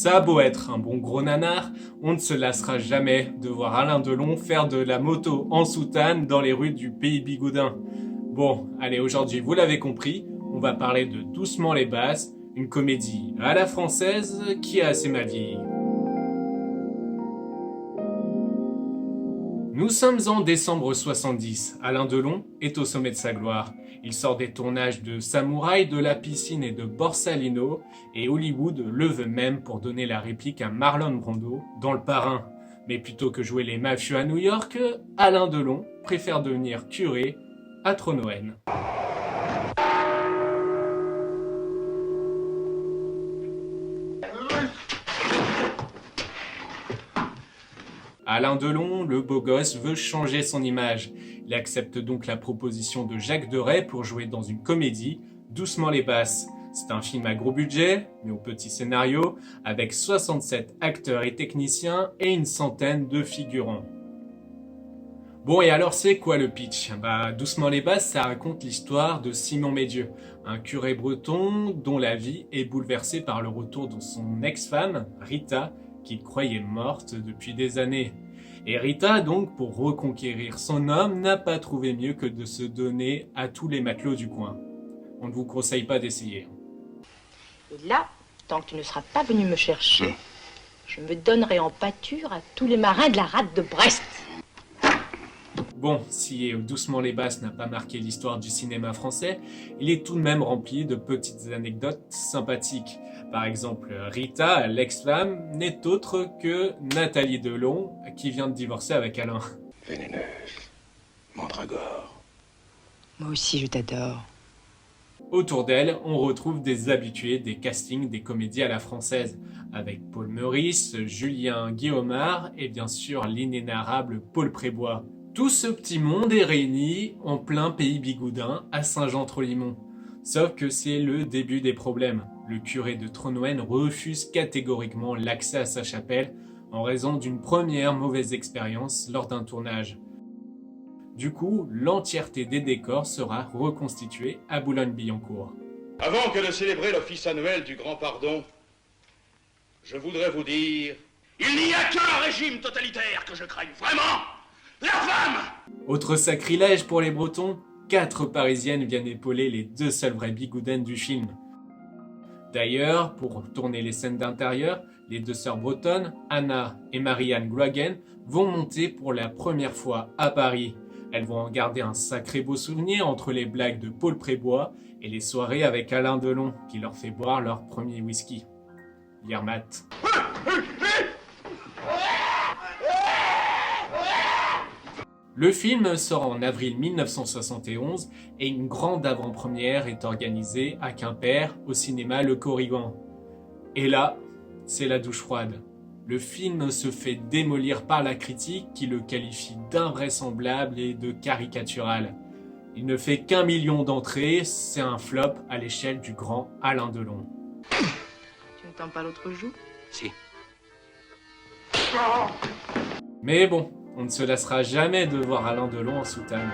Ça a beau être un bon gros nanar, on ne se lassera jamais de voir Alain Delon faire de la moto en soutane dans les rues du pays bigoudin. Bon, allez, aujourd'hui, vous l'avez compris, on va parler de Doucement les basses, une comédie à la française qui a assez mal vieilli. Nous sommes en décembre 70, Alain Delon est au sommet de sa gloire. Il sort des tournages de Samouraï, de La Piscine et de Borsalino, et Hollywood le veut même pour donner la réplique à Marlon Brando dans Le Parrain. Mais plutôt que jouer les mafieux à New York, Alain Delon préfère devenir curé à Tronoën. Alain Delon, le beau gosse, veut changer son image. Il accepte donc la proposition de Jacques Deray pour jouer dans une comédie, Doucement les basses. C'est un film à gros budget, mais au petit scénario, avec 67 acteurs et techniciens et une centaine de figurants. Bon, et alors c'est quoi le pitch? Doucement les basses, ça raconte l'histoire de Simon Médieux, un curé breton dont la vie est bouleversée par le retour de son ex-femme, Rita, qu'il croyait morte depuis des années. Et Rita, donc, pour reconquérir son homme, n'a pas trouvé mieux que de se donner à tous les matelots du coin. On ne vous conseille pas d'essayer. Et là, tant que tu ne seras pas venu me chercher, je me donnerai en pâture à tous les marins de la rade de Brest. Bon, si Doucement les basses n'a pas marqué l'histoire du cinéma français, il est tout de même rempli de petites anecdotes sympathiques. Par exemple, Rita, l'ex-femme, n'est autre que Nathalie Delon, qui vient de divorcer avec Alain. Vénéneuse, mandragore. Moi aussi, je t'adore. Autour d'elle, on retrouve des habitués des castings des comédies à la française, avec Paul Meurice, Julien Guillaumard et bien sûr l'inénarrable Paul Prébois. Tout ce petit monde est réuni en plein pays bigoudin à Saint-Jean-Trolimont. Sauf que c'est le début des problèmes. Le curé de Tronoën refuse catégoriquement l'accès à sa chapelle en raison d'une première mauvaise expérience lors d'un tournage. Du coup, l'entièreté des décors sera reconstituée à Boulogne-Billancourt. Avant que de célébrer l'office annuel du Grand Pardon, je voudrais vous dire... Il n'y a qu'un régime totalitaire que je craigne vraiment! La femme! Autre sacrilège pour les Bretons, 4 Parisiennes viennent épauler les 2 seules vraies bigoudaines du film. D'ailleurs, pour tourner les scènes d'intérieur, les 2 sœurs bretonnes, Anna et Marianne Gloagen, vont monter pour la première fois à Paris. Elles vont en garder un sacré beau souvenir entre les blagues de Paul Prébois et les soirées avec Alain Delon, qui leur fait boire leur premier whisky. Yermat. Le film sort en avril 1971 et une grande avant-première est organisée à Quimper au cinéma Le Corrigan. Et là, c'est la douche froide. Le film se fait démolir par la critique qui le qualifie d'invraisemblable et de caricatural. Il ne fait qu'1 million d'entrées, c'est un flop à l'échelle du grand Alain Delon. Tu ne tends pas l'autre joue? Si. Mais bon, on ne se lassera jamais de voir Alain Delon en soutane.